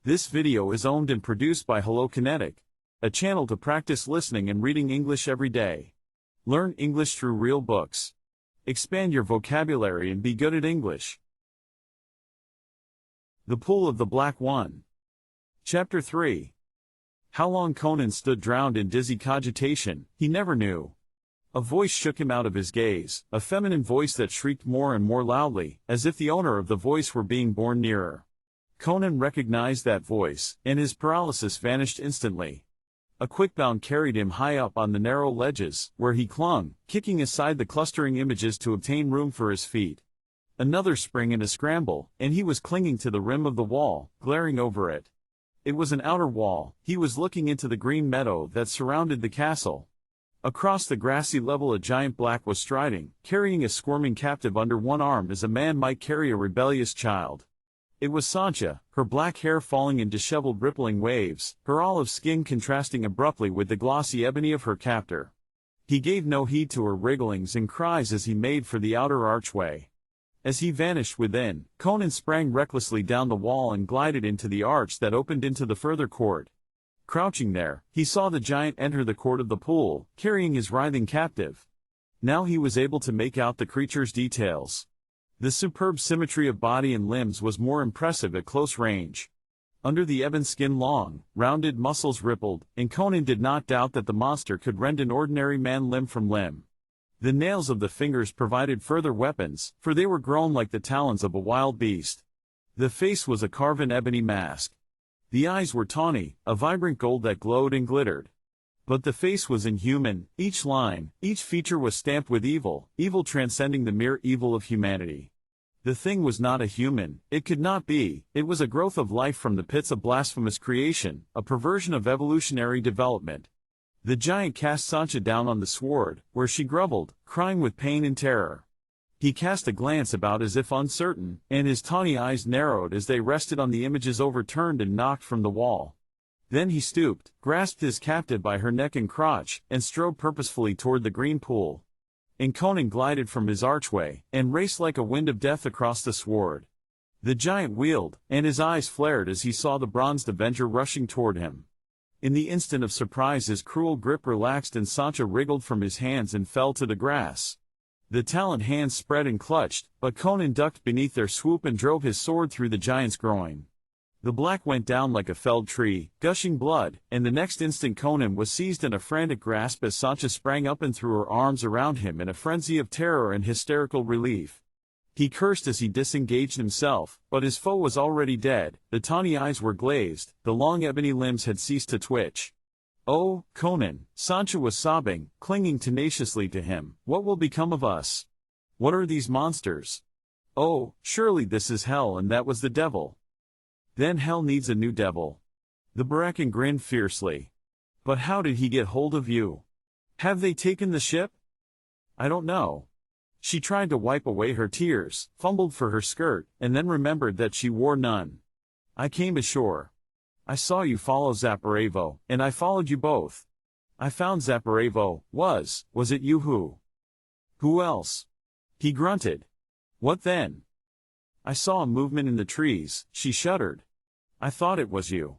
This video is owned and produced by Hello Kinetic, a channel to practice listening and reading English every day. Learn English through real books. Expand your vocabulary and be good at English. The Pool of the Black One. Chapter 3. How long Conan stood drowned in dizzy cogitation, he never knew. A voice shook him out of his gaze, a feminine voice that shrieked more and more loudly, as if the owner of the voice were being borne nearer. Conan recognized that voice, and his paralysis vanished instantly. A quick bound carried him high up on the narrow ledges, where he clung, kicking aside the clustering images to obtain room for his feet. Another spring and a scramble, and he was clinging to the rim of the wall, glaring over it. It was an outer wall. He was looking into the green meadow that surrounded the castle. Across the grassy level a giant black was striding, carrying a squirming captive under one arm as a man might carry a rebellious child. It was Sancha, her black hair falling in disheveled rippling waves, her olive skin contrasting abruptly with the glossy ebony of her captor. He gave no heed to her wrigglings and cries as he made for the outer archway. As he vanished within, Conan sprang recklessly down the wall and glided into the arch that opened into the further court. Crouching there, he saw the giant enter the court of the pool, carrying his writhing captive. Now he was able to make out the creature's details. The superb symmetry of body and limbs was more impressive at close range. Under the ebon skin long, rounded muscles rippled, and Conan did not doubt that the monster could rend an ordinary man limb from limb. The nails of the fingers provided further weapons, for they were grown like the talons of a wild beast. The face was a carven ebony mask. The eyes were tawny, a vibrant gold that glowed and glittered. But the face was inhuman, each line, each feature was stamped with evil, evil transcending the mere evil of humanity. The thing was not a human, it could not be, it was a growth of life from the pits of blasphemous creation, a perversion of evolutionary development. The giant cast Sancha down on the sward, where she groveled, crying with pain and terror. He cast a glance about as if uncertain, and his tawny eyes narrowed as they rested on the images overturned and knocked from the wall. Then he stooped, grasped his captive by her neck and crotch, and strode purposefully toward the green pool. And Conan glided from his archway, and raced like a wind of death across the sward. The giant wheeled, and his eyes flared as he saw the bronzed avenger rushing toward him. In the instant of surprise his cruel grip relaxed and Sancha wriggled from his hands and fell to the grass. The taloned hands spread and clutched, but Conan ducked beneath their swoop and drove his sword through the giant's groin. The black went down like a felled tree, gushing blood, and the next instant Conan was seized in a frantic grasp as Sancha sprang up and threw her arms around him in a frenzy of terror and hysterical relief. He cursed as he disengaged himself, but his foe was already dead, the tawny eyes were glazed, the long ebony limbs had ceased to twitch. "Oh, Conan," Sancha was sobbing, clinging tenaciously to him, "what will become of us? What are these monsters? Oh, surely this is hell and that was the devil." "Then hell needs a new devil." The Barakan grinned fiercely. "But how did he get hold of you? Have they taken the ship?" "I don't know." She tried to wipe away her tears, fumbled for her skirt, and then remembered that she wore none. "I came ashore. I saw you follow Zaparevo, and I followed you both. I found Zaparevo. Was it you who? Who else?" He grunted. "What then?" "I saw a movement in the trees," she shuddered. "I thought it was you.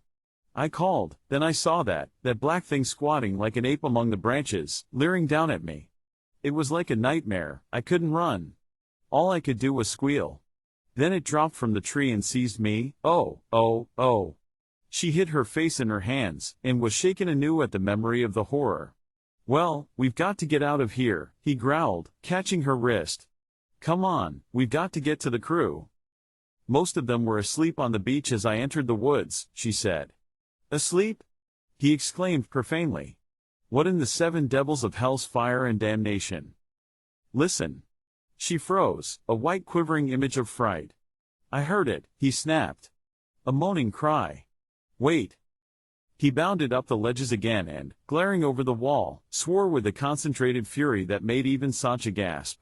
I called, then I saw that black thing squatting like an ape among the branches, leering down at me. It was like a nightmare, I couldn't run. All I could do was squeal. Then it dropped from the tree and seized me. Oh, oh, oh." She hid her face in her hands, and was shaken anew at the memory of the horror. "Well, we've got to get out of here," he growled, catching her wrist. "Come on, we've got to get to the crew." "Most of them were asleep on the beach as I entered the woods," she said. "Asleep?" he exclaimed profanely. "What in the seven devils of hell's fire and damnation? Listen." She froze, a white quivering image of fright. "I heard it," he snapped. "A moaning cry. Wait." He bounded up the ledges again and, glaring over the wall, swore with a concentrated fury that made even Sancha gasp.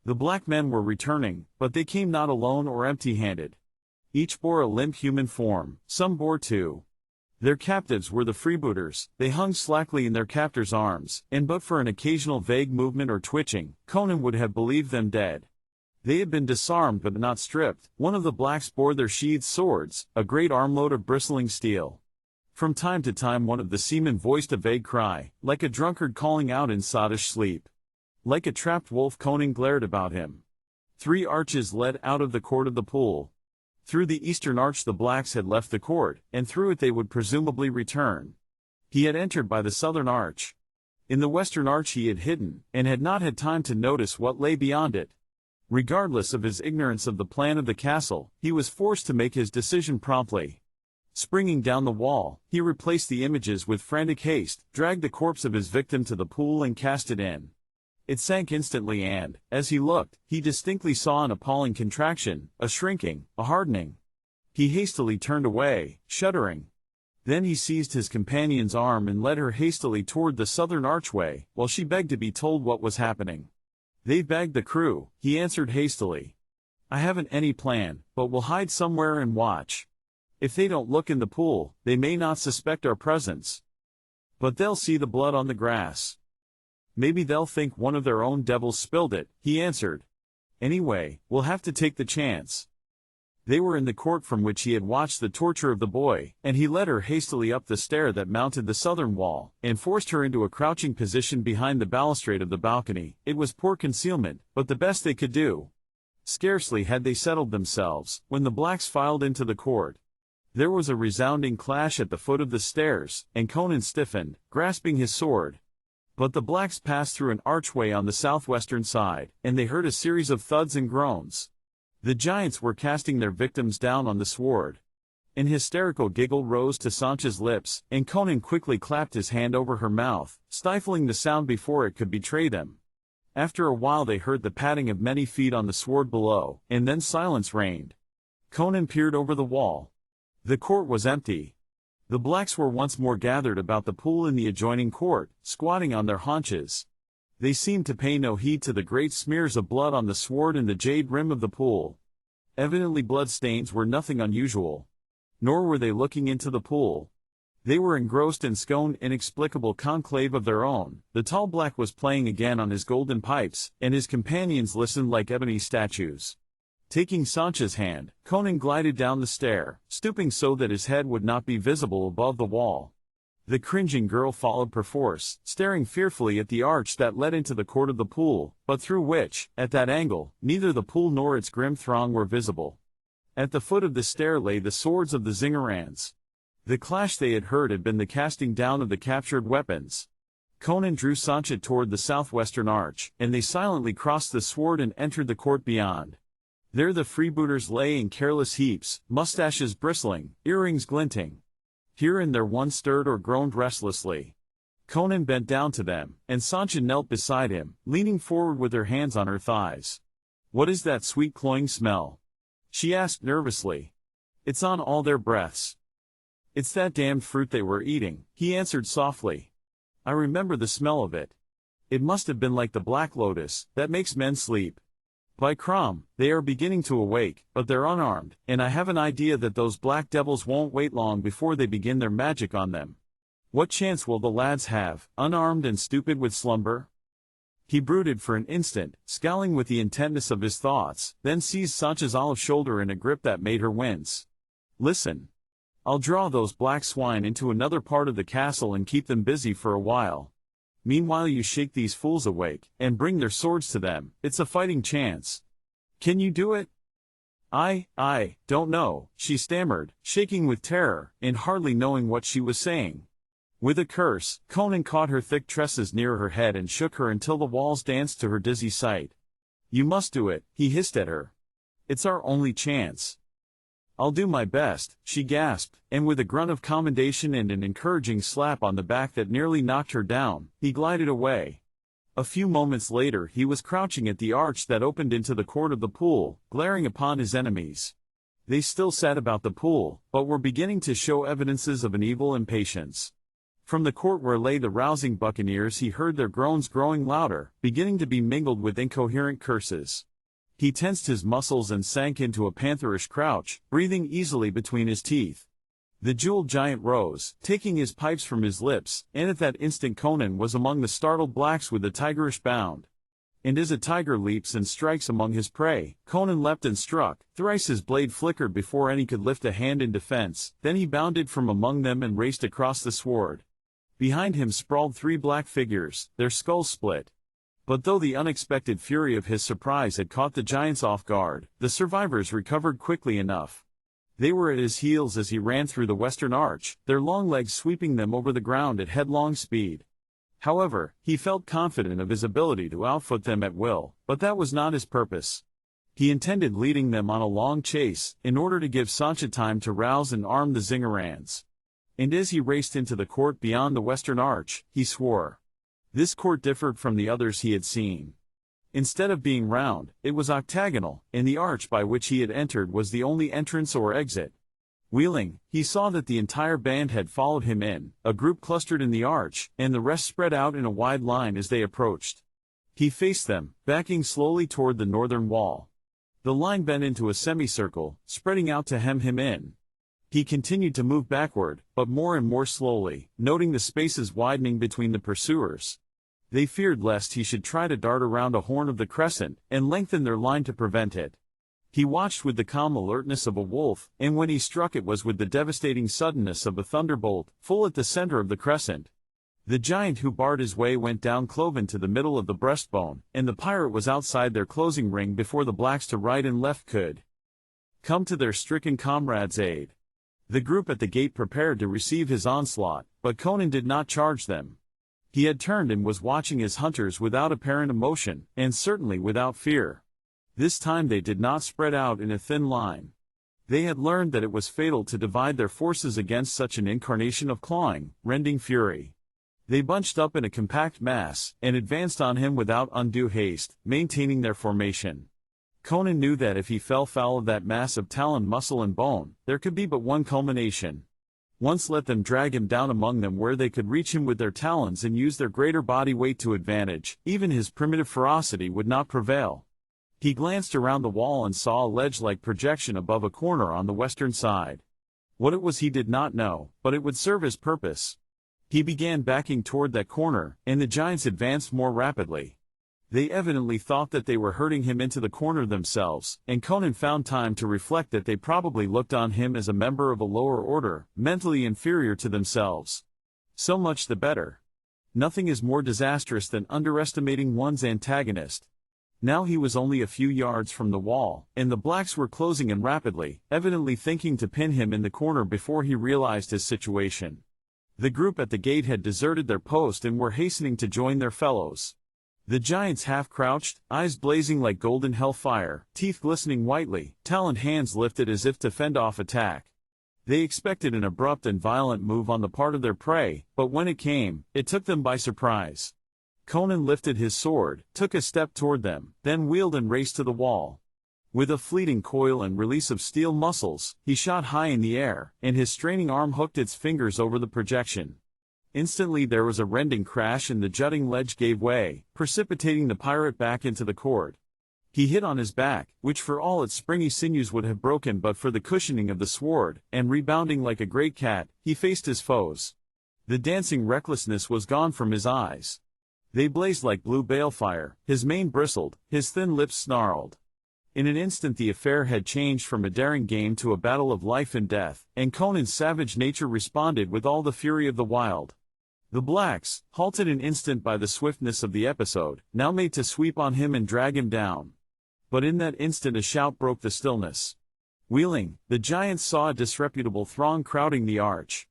The black men were returning, but they came not alone or empty-handed. Each bore a limp human form, some bore two. Their captives were the freebooters, they hung slackly in their captors' arms, and but for an occasional vague movement or twitching, Conan would have believed them dead. They had been disarmed but not stripped. One of the blacks bore their sheathed swords, a great armload of bristling steel. From time to time one of the seamen voiced a vague cry, like a drunkard calling out in sottish sleep. Like a trapped wolf Conan glared about him. 3 arches led out of the court of the pool. Through the eastern arch the blacks had left the court, and through it they would presumably return. He had entered by the southern arch. In the western arch he had hidden, and had not had time to notice what lay beyond it. Regardless of his ignorance of the plan of the castle, he was forced to make his decision promptly. Springing down the wall, he replaced the images with frantic haste, dragged the corpse of his victim to the pool and cast it in. It sank instantly and, as he looked, he distinctly saw an appalling contraction, a shrinking, a hardening. He hastily turned away, shuddering. Then he seized his companion's arm and led her hastily toward the southern archway, while she begged to be told what was happening. "They've bagged the crew," he answered hastily. "I haven't any plan, but we'll hide somewhere and watch. If they don't look in the pool, they may not suspect our presence. But they'll see the blood on the grass. Maybe they'll think one of their own devils spilled it," he answered. "Anyway, we'll have to take the chance." They were in the court from which he had watched the torture of the boy, and he led her hastily up the stair that mounted the southern wall, and forced her into a crouching position behind the balustrade of the balcony. It was poor concealment, but the best they could do. Scarcely had they settled themselves, when the blacks filed into the court. There was a resounding clash at the foot of the stairs, and Conan stiffened, grasping his sword. But the blacks passed through an archway on the southwestern side, and they heard a series of thuds and groans. The giants were casting their victims down on the sward. An hysterical giggle rose to Sancha's lips, and Conan quickly clapped his hand over her mouth, stifling the sound before it could betray them. After a while they heard the padding of many feet on the sward below, and then silence reigned. Conan peered over the wall. The court was empty. The blacks were once more gathered about the pool in the adjoining court, squatting on their haunches. They seemed to pay no heed to the great smears of blood on the sward and the jade rim of the pool. Evidently blood stains were nothing unusual. Nor were they looking into the pool. They were engrossed in Scone's inexplicable conclave of their own. The tall black was playing again on his golden pipes, and his companions listened like ebony statues. Taking Sancha's hand, Conan glided down the stair, stooping so that his head would not be visible above the wall. The cringing girl followed perforce, staring fearfully at the arch that led into the court of the pool, but through which, at that angle, neither the pool nor its grim throng were visible. At the foot of the stair lay the swords of the Zingarans. The clash they had heard had been the casting down of the captured weapons. Conan drew Sancha toward the southwestern arch, and they silently crossed the sward and entered the court beyond. There the freebooters lay in careless heaps, mustaches bristling, earrings glinting. Here and there one stirred or groaned restlessly. Conan bent down to them, and Sancha knelt beside him, leaning forward with her hands on her thighs. "What is that sweet cloying smell?" she asked nervously. "It's on all their breaths." "It's that damned fruit they were eating," he answered softly. "I remember the smell of it. It must have been like the black lotus, that makes men sleep. By Crom, they are beginning to awake, but they're unarmed, and I have an idea that those black devils won't wait long before they begin their magic on them. What chance will the lads have, unarmed and stupid with slumber?" He brooded for an instant, scowling with the intentness of his thoughts, then seized Sancha's olive shoulder in a grip that made her wince. "Listen. I'll draw those black swine into another part of the castle and keep them busy for a while. Meanwhile you shake these fools awake, and bring their swords to them. It's a fighting chance. Can you do it?" I don't know," she stammered, shaking with terror, and hardly knowing what she was saying. With a curse, Conan caught her thick tresses near her head and shook her until the walls danced to her dizzy sight. "You must do it," he hissed at her. "It's our only chance." "I'll do my best," she gasped, and with a grunt of commendation and an encouraging slap on the back that nearly knocked her down, he glided away. A few moments later he was crouching at the arch that opened into the court of the pool, glaring upon his enemies. They still sat about the pool, but were beginning to show evidences of an evil impatience. From the court where lay the rousing buccaneers he heard their groans growing louder, beginning to be mingled with incoherent curses. He tensed his muscles and sank into a pantherish crouch, breathing easily between his teeth. The jeweled giant rose, taking his pipes from his lips, and at that instant Conan was among the startled blacks with a tigerish bound. And as a tiger leaps and strikes among his prey, Conan leapt and struck. Thrice his blade flickered before any could lift a hand in defense, then he bounded from among them and raced across the sward. Behind him sprawled 3 black figures, their skulls split. But though the unexpected fury of his surprise had caught the giants off guard, the survivors recovered quickly enough. They were at his heels as he ran through the western arch, their long legs sweeping them over the ground at headlong speed. However, he felt confident of his ability to outfoot them at will, but that was not his purpose. He intended leading them on a long chase, in order to give Sancha time to rouse and arm the Zingarans. And as he raced into the court beyond the western arch, he swore. This court differed from the others he had seen. Instead of being round, it was octagonal, and the arch by which he had entered was the only entrance or exit. Wheeling, he saw that the entire band had followed him in, a group clustered in the arch, and the rest spread out in a wide line as they approached. He faced them, backing slowly toward the northern wall. The line bent into a semicircle, spreading out to hem him in. He continued to move backward, but more and more slowly, noting the spaces widening between the pursuers. They feared lest he should try to dart around a horn of the crescent, and lengthen their line to prevent it. He watched with the calm alertness of a wolf, and when he struck it was with the devastating suddenness of a thunderbolt, full at the center of the crescent. The giant who barred his way went down cloven to the middle of the breastbone, and the pirate was outside their closing ring before the blacks to right and left could come to their stricken comrades' aid. The group at the gate prepared to receive his onslaught, but Conan did not charge them. He had turned and was watching his hunters without apparent emotion, and certainly without fear. This time they did not spread out in a thin line. They had learned that it was fatal to divide their forces against such an incarnation of clawing, rending fury. They bunched up in a compact mass, and advanced on him without undue haste, maintaining their formation. Conan knew that if he fell foul of that mass of taloned muscle and bone, there could be but one culmination. Once let them drag him down among them where they could reach him with their talons and use their greater body weight to advantage, even his primitive ferocity would not prevail. He glanced around the wall and saw a ledge-like projection above a corner on the western side. What it was he did not know, but it would serve his purpose. He began backing toward that corner, and the giants advanced more rapidly. They evidently thought that they were herding him into the corner themselves, and Conan found time to reflect that they probably looked on him as a member of a lower order, mentally inferior to themselves. So much the better. Nothing is more disastrous than underestimating one's antagonist. Now he was only a few yards from the wall, and the blacks were closing in rapidly, evidently thinking to pin him in the corner before he realized his situation. The group at the gate had deserted their post and were hastening to join their fellows. The giants half-crouched, eyes blazing like golden hellfire, teeth glistening whitely, taloned hands lifted as if to fend off attack. They expected an abrupt and violent move on the part of their prey, but when it came, it took them by surprise. Conan lifted his sword, took a step toward them, then wheeled and raced to the wall. With a fleeting coil and release of steel muscles, he shot high in the air, and his straining arm hooked its fingers over the projection. Instantly there was a rending crash and the jutting ledge gave way, precipitating the pirate back into the court. He hit on his back, which for all its springy sinews would have broken but for the cushioning of the sword, and rebounding like a great cat, he faced his foes. The dancing recklessness was gone from his eyes. They blazed like blue balefire, his mane bristled, his thin lips snarled. In an instant the affair had changed from a daring game to a battle of life and death, and Conan's savage nature responded with all the fury of the wild. The blacks, halted an instant by the swiftness of the episode, now made to sweep on him and drag him down. But in that instant a shout broke the stillness. Wheeling, the giants saw a disreputable throng crowding the arch.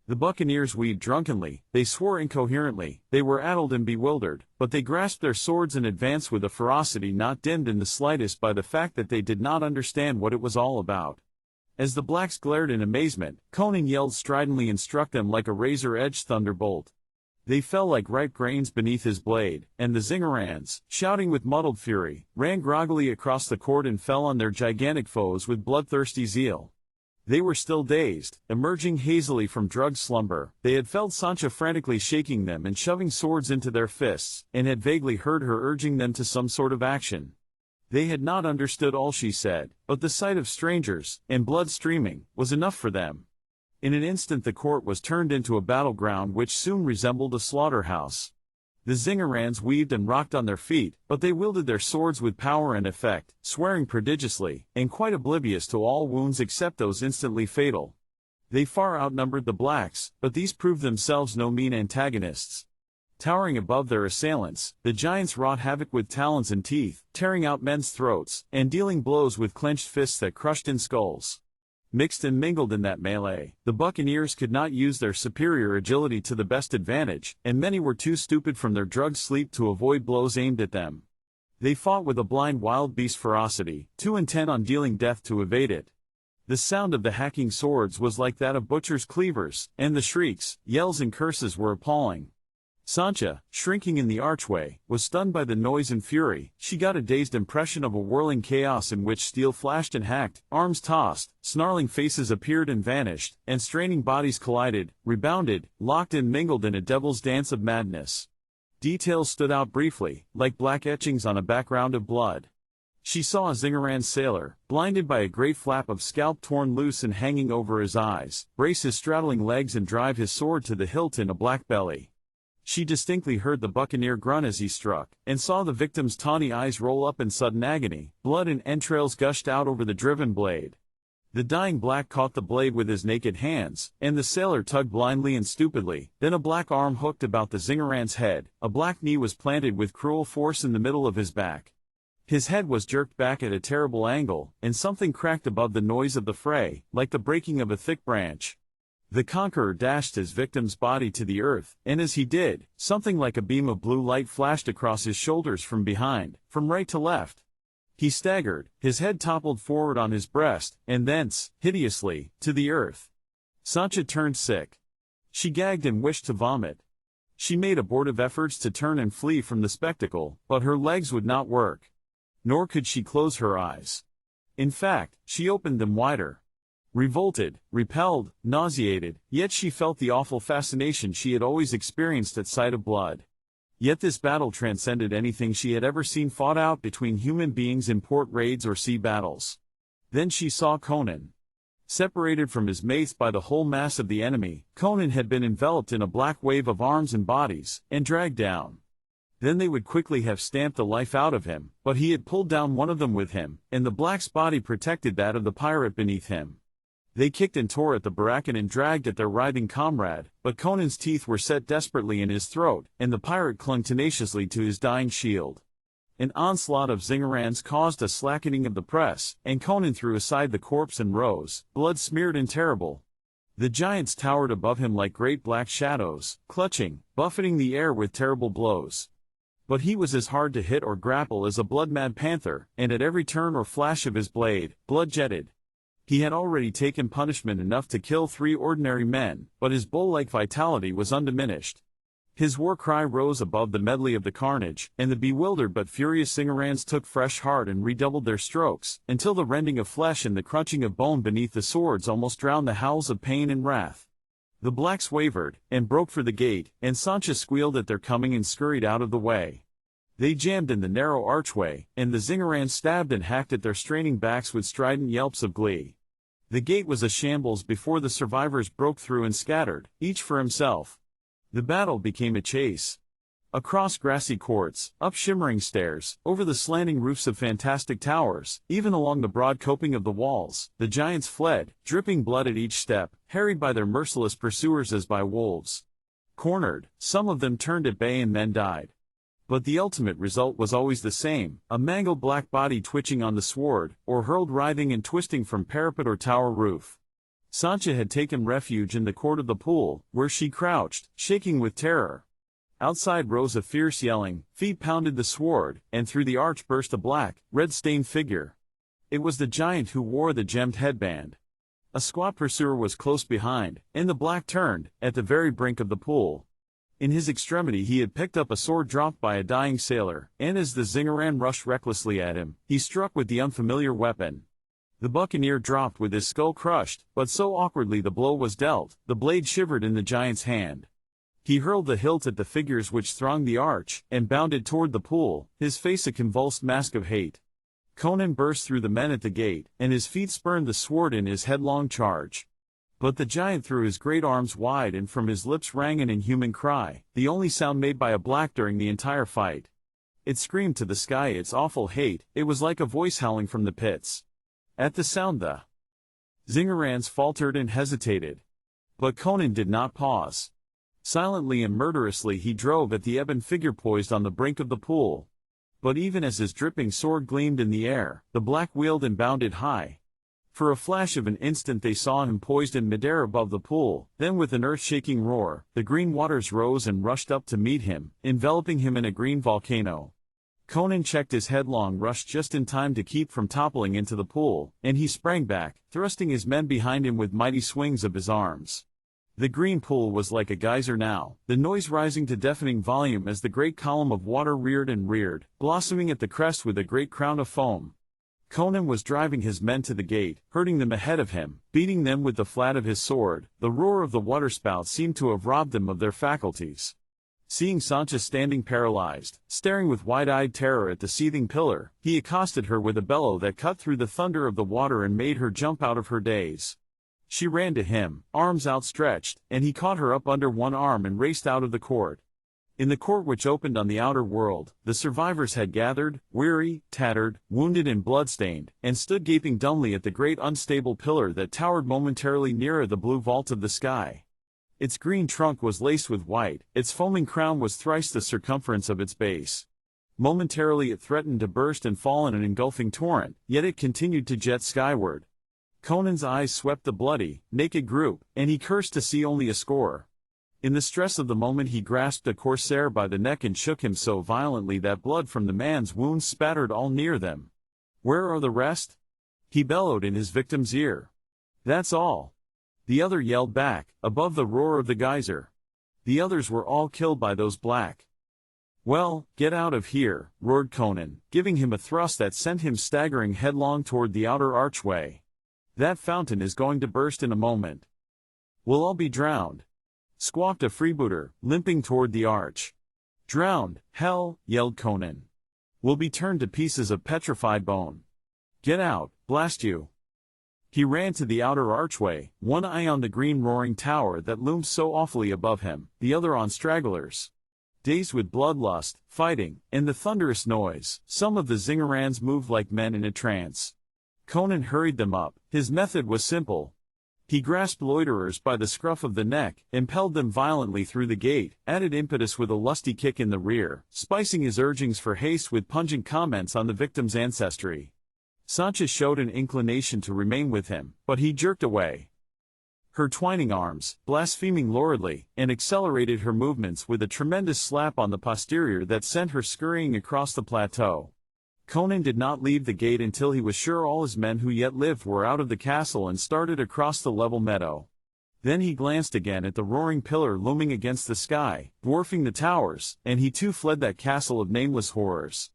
The buccaneers weaved drunkenly, they swore incoherently, they were addled and bewildered, but they grasped their swords and advanced with a ferocity not dimmed in the slightest by the fact that they did not understand what it was all about. As the blacks glared in amazement, Conan yelled stridently and struck them like a razor-edged thunderbolt. They fell like ripe grains beneath his blade, and the Zingarans, shouting with muddled fury, ran groggily across the court and fell on their gigantic foes with bloodthirsty zeal. They were still dazed, emerging hazily from drugged slumber. They had felt Sancha frantically shaking them and shoving swords into their fists, and had vaguely heard her urging them to some sort of action. They had not understood all she said, but the sight of strangers, and blood streaming, was enough for them. In an instant the court was turned into a battleground which soon resembled a slaughterhouse. The Zingarans weaved and rocked on their feet, but they wielded their swords with power and effect, swearing prodigiously, and quite oblivious to all wounds except those instantly fatal. They far outnumbered the blacks, but these proved themselves no mean antagonists. Towering above their assailants, the giants wrought havoc with talons and teeth, tearing out men's throats, and dealing blows with clenched fists that crushed in skulls. Mixed and mingled in that melee, the buccaneers could not use their superior agility to the best advantage, and many were too stupid from their drugged sleep to avoid blows aimed at them. They fought with a blind wild beast ferocity, too intent on dealing death to evade it. The sound of the hacking swords was like that of butchers' cleavers, and the shrieks, yells and curses were appalling. Sancha, shrinking in the archway, was stunned by the noise and fury. She got a dazed impression of a whirling chaos in which steel flashed and hacked, arms tossed, snarling faces appeared and vanished, and straining bodies collided, rebounded, locked and mingled in a devil's dance of madness. Details stood out briefly, like black etchings on a background of blood. She saw a Zingaran sailor, blinded by a great flap of scalp torn loose and hanging over his eyes, brace his straddling legs and drive his sword to the hilt in a black belly. She distinctly heard the buccaneer grunt as he struck, and saw the victim's tawny eyes roll up in sudden agony. Blood and entrails gushed out over the driven blade. The dying black caught the blade with his naked hands, and the sailor tugged blindly and stupidly. Then a black arm hooked about the Zingaran's head, a black knee was planted with cruel force in the middle of his back. His head was jerked back at a terrible angle, and something cracked above the noise of the fray, like the breaking of a thick branch. The conqueror dashed his victim's body to the earth, and as he did, something like a beam of blue light flashed across his shoulders from behind, from right to left. He staggered, his head toppled forward on his breast, and thence, hideously, to the earth. Sancha turned sick. She gagged and wished to vomit. She made abortive efforts to turn and flee from the spectacle, but her legs would not work. Nor could she close her eyes. In fact, she opened them wider. Revolted, repelled, nauseated, yet she felt the awful fascination she had always experienced at sight of blood. Yet this battle transcended anything she had ever seen fought out between human beings in port raids or sea battles. Then she saw Conan. Separated from his mates by the whole mass of the enemy, Conan had been enveloped in a black wave of arms and bodies, and dragged down. Then they would quickly have stamped the life out of him, but he had pulled down one of them with him, and the black's body protected that of the pirate beneath him. They kicked and tore at the barracan and dragged at their writhing comrade, but Conan's teeth were set desperately in his throat, and the pirate clung tenaciously to his dying shield. An onslaught of Zingarans caused a slackening of the press, and Conan threw aside the corpse and rose, blood-smeared and terrible. The giants towered above him like great black shadows, clutching, buffeting the air with terrible blows. But he was as hard to hit or grapple as a blood-mad panther, and at every turn or flash of his blade, blood jetted. He had already taken punishment enough to kill 3 ordinary men, but his bull-like vitality was undiminished. His war cry rose above the medley of the carnage, and the bewildered but furious Zingarans took fresh heart and redoubled their strokes, until the rending of flesh and the crunching of bone beneath the swords almost drowned the howls of pain and wrath. The blacks wavered, and broke for the gate, and Sancha squealed at their coming and scurried out of the way. They jammed in the narrow archway, and the Zingarans stabbed and hacked at their straining backs with strident yelps of glee. The gate was a shambles before the survivors broke through and scattered, each for himself. The battle became a chase. Across grassy courts, up shimmering stairs, over the slanting roofs of fantastic towers, even along the broad coping of the walls, the giants fled, dripping blood at each step, harried by their merciless pursuers as by wolves. Cornered, some of them turned at bay and then died. But the ultimate result was always the same, a mangled black body twitching on the sward, or hurled writhing and twisting from parapet or tower roof. Sancha had taken refuge in the court of the pool, where she crouched, shaking with terror. Outside rose a fierce yelling, feet pounded the sward, and through the arch burst a black, red-stained figure. It was the giant who wore the gemmed headband. A squat pursuer was close behind, and the black turned, at the very brink of the pool. In his extremity he had picked up a sword dropped by a dying sailor, and as the Zingaran rushed recklessly at him, he struck with the unfamiliar weapon. The buccaneer dropped with his skull crushed, but so awkwardly the blow was dealt, the blade shivered in the giant's hand. He hurled the hilt at the figures which thronged the arch, and bounded toward the pool, his face a convulsed mask of hate. Conan burst through the men at the gate, and his feet spurned the sword in his headlong charge. But the giant threw his great arms wide, and from his lips rang an inhuman cry, the only sound made by a black during the entire fight. It screamed to the sky its awful hate. It was like a voice howling from the pits. At the sound the Zingarans faltered and hesitated. But Conan did not pause. Silently and murderously he drove at the ebon figure poised on the brink of the pool. But even as his dripping sword gleamed in the air, the black wheeled and bounded high. For a flash of an instant they saw him poised in midair above the pool, then with an earth-shaking roar, the green waters rose and rushed up to meet him, enveloping him in a green volcano. Conan checked his headlong rush just in time to keep from toppling into the pool, and he sprang back, thrusting his men behind him with mighty swings of his arms. The green pool was like a geyser now, the noise rising to deafening volume as the great column of water reared and reared, blossoming at the crest with a great crown of foam. Conan was driving his men to the gate, herding them ahead of him, beating them with the flat of his sword. The roar of the waterspout seemed to have robbed them of their faculties. Seeing Sancha standing paralyzed, staring with wide-eyed terror at the seething pillar, he accosted her with a bellow that cut through the thunder of the water and made her jump out of her daze. She ran to him, arms outstretched, and he caught her up under one arm and raced out of the court. In the court which opened on the outer world, the survivors had gathered, weary, tattered, wounded and blood-stained, and stood gaping dumbly at the great unstable pillar that towered momentarily nearer the blue vault of the sky. Its green trunk was laced with white, its foaming crown was thrice the circumference of its base. Momentarily it threatened to burst and fall in an engulfing torrent, yet it continued to jet skyward. Conan's eyes swept the bloody, naked group, and he cursed to see only a score. In the stress of the moment he grasped the corsair by the neck and shook him so violently that blood from the man's wounds spattered all near them. "Where are the rest?" he bellowed in his victim's ear. "That's all," the other yelled back, above the roar of the geyser. "The others were all killed by those black." "Well, get out of here," roared Conan, giving him a thrust that sent him staggering headlong toward the outer archway. "That fountain is going to burst in a moment. We'll all be drowned," squawked a freebooter, limping toward the arch. "Drowned, hell," yelled Conan. "We'll be turned to pieces of petrified bone. Get out, blast you." He ran to the outer archway, one eye on the green roaring tower that loomed so awfully above him, the other on stragglers. Dazed with bloodlust, fighting, and the thunderous noise, some of the Zingarans moved like men in a trance. Conan hurried them up. His method was simple. He grasped loiterers by the scruff of the neck, impelled them violently through the gate, added impetus with a lusty kick in the rear, spicing his urgings for haste with pungent comments on the victim's ancestry. Sancha showed an inclination to remain with him, but he jerked away her twining arms, blaspheming luridly, and accelerated her movements with a tremendous slap on the posterior that sent her scurrying across the plateau. Conan did not leave the gate until he was sure all his men who yet lived were out of the castle and started across the level meadow. Then he glanced again at the roaring pillar looming against the sky, dwarfing the towers, and he too fled that castle of nameless horrors.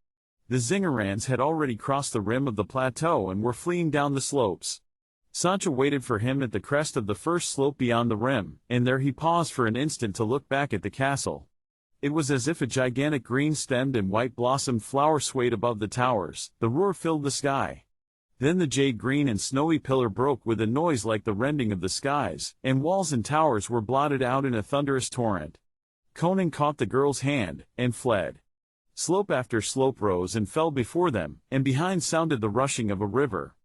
The Zingarans had already crossed the rim of the plateau and were fleeing down the slopes. Sancha waited for him at the crest of the first slope beyond the rim, and there he paused for an instant to look back at the castle. It was as if a gigantic green-stemmed and white-blossomed flower swayed above the towers. The roar filled the sky. Then the jade-green and snowy pillar broke with a noise like the rending of the skies, and walls and towers were blotted out in a thunderous torrent. Conan caught the girl's hand, and fled. Slope after slope rose and fell before them, and behind sounded the rushing of a river.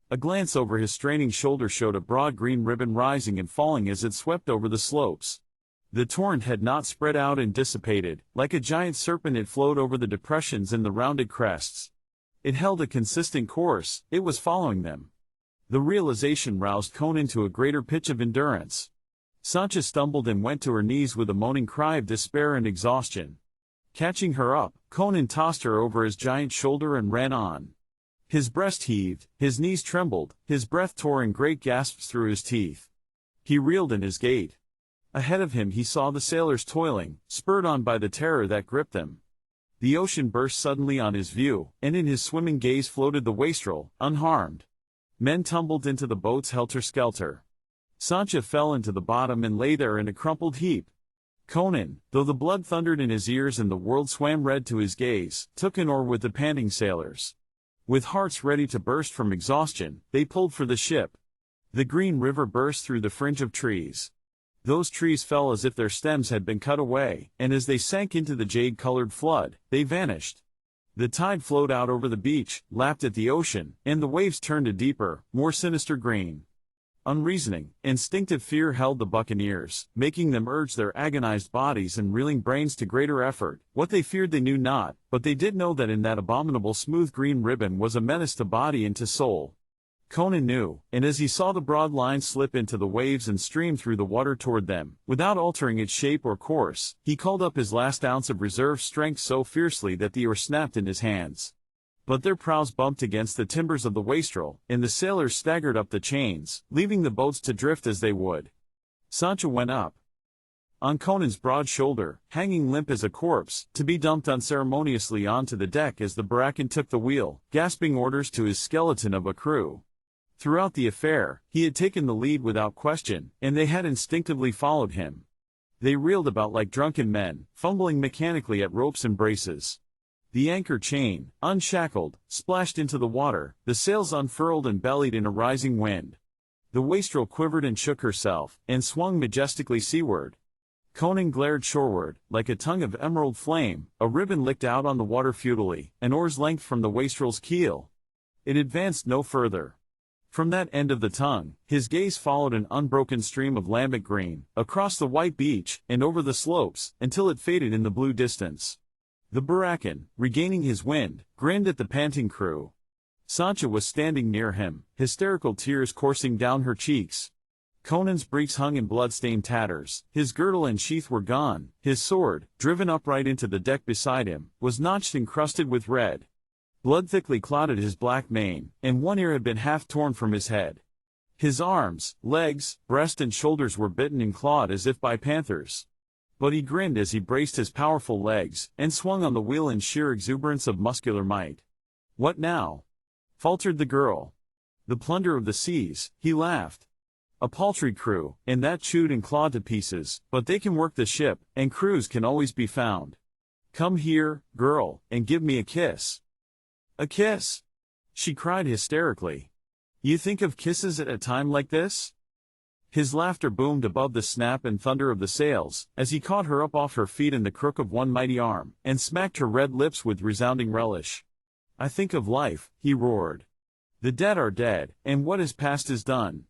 A glance over his straining shoulder showed a broad green ribbon rising and falling as it swept over the slopes. The torrent had not spread out and dissipated. Like a giant serpent it flowed over the depressions and the rounded crests. It held a consistent course, it was following them. The realization roused Conan to a greater pitch of endurance. Sancha stumbled and went to her knees with a moaning cry of despair and exhaustion. Catching her up, Conan tossed her over his giant shoulder and ran on. His breast heaved, his knees trembled, his breath tore in great gasps through his teeth. He reeled in his gait. Ahead of him he saw the sailors toiling, spurred on by the terror that gripped them. The ocean burst suddenly on his view, and in his swimming gaze floated the wastrel, unharmed. Men tumbled into the boats helter-skelter. Sancha fell into the bottom and lay there in a crumpled heap. Conan, though the blood thundered in his ears and the world swam red to his gaze, took an oar with the panting sailors. With hearts ready to burst from exhaustion, they pulled for the ship. The green river burst through the fringe of trees. Those trees fell as if their stems had been cut away, and as they sank into the jade-colored flood, they vanished. The tide flowed out over the beach, lapped at the ocean, and the waves turned a deeper, more sinister green. Unreasoning, instinctive fear held the buccaneers, making them urge their agonized bodies and reeling brains to greater effort. What they feared they knew not, but they did know that in that abominable smooth green ribbon was a menace to body and to soul. Conan knew, and as he saw the broad line slip into the waves and stream through the water toward them, without altering its shape or course, he called up his last ounce of reserve strength so fiercely that the oar snapped in his hands. But their prows bumped against the timbers of the wastrel, and the sailors staggered up the chains, leaving the boats to drift as they would. Sancho went up on Conan's broad shoulder, hanging limp as a corpse, to be dumped unceremoniously onto the deck as the barracan took the wheel, gasping orders to his skeleton of a crew. Throughout the affair, he had taken the lead without question, and they had instinctively followed him. They reeled about like drunken men, fumbling mechanically at ropes and braces. The anchor chain, unshackled, splashed into the water, the sails unfurled and bellied in a rising wind. The wastrel quivered and shook herself, and swung majestically seaward. Conan glared shoreward, like a tongue of emerald flame, a ribbon licked out on the water futilely, an oar's length from the wastrel's keel. It advanced no further. From that end of the tongue, his gaze followed an unbroken stream of lambent green, across the white beach, and over the slopes, until it faded in the blue distance. The barracan, regaining his wind, grinned at the panting crew. Sancho was standing near him, hysterical tears coursing down her cheeks. Conan's breeks hung in blood-stained tatters, his girdle and sheath were gone, his sword, driven upright into the deck beside him, was notched and crusted with red. Blood thickly clotted his black mane, and one ear had been half torn from his head. His arms, legs, breast and shoulders were bitten and clawed as if by panthers. But he grinned as he braced his powerful legs, and swung on the wheel in sheer exuberance of muscular might. "What now?" faltered the girl. "The plunder of the seas," he laughed. "A paltry crew, and that chewed and clawed to pieces, but they can work the ship, and crews can always be found. Come here, girl, and give me a kiss." "A kiss?" she cried hysterically. "You think of kisses at a time like this?" His laughter boomed above the snap and thunder of the sails, as he caught her up off her feet in the crook of one mighty arm, and smacked her red lips with resounding relish. "I think of life," he roared. "The dead are dead, and what is past is done.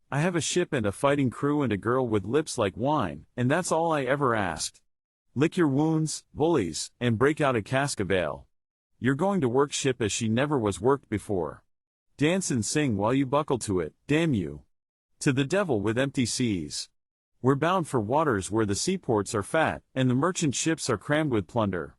I have a ship and a fighting crew and a girl with lips like wine, and that's all I ever asked. Lick your wounds, bullies, and break out a cask of ale. You're going to work ship as she never was worked before. Dance and sing while you buckle to it, damn you. To the devil with empty seas. We're bound for waters where the seaports are fat, and the merchant ships are crammed with plunder.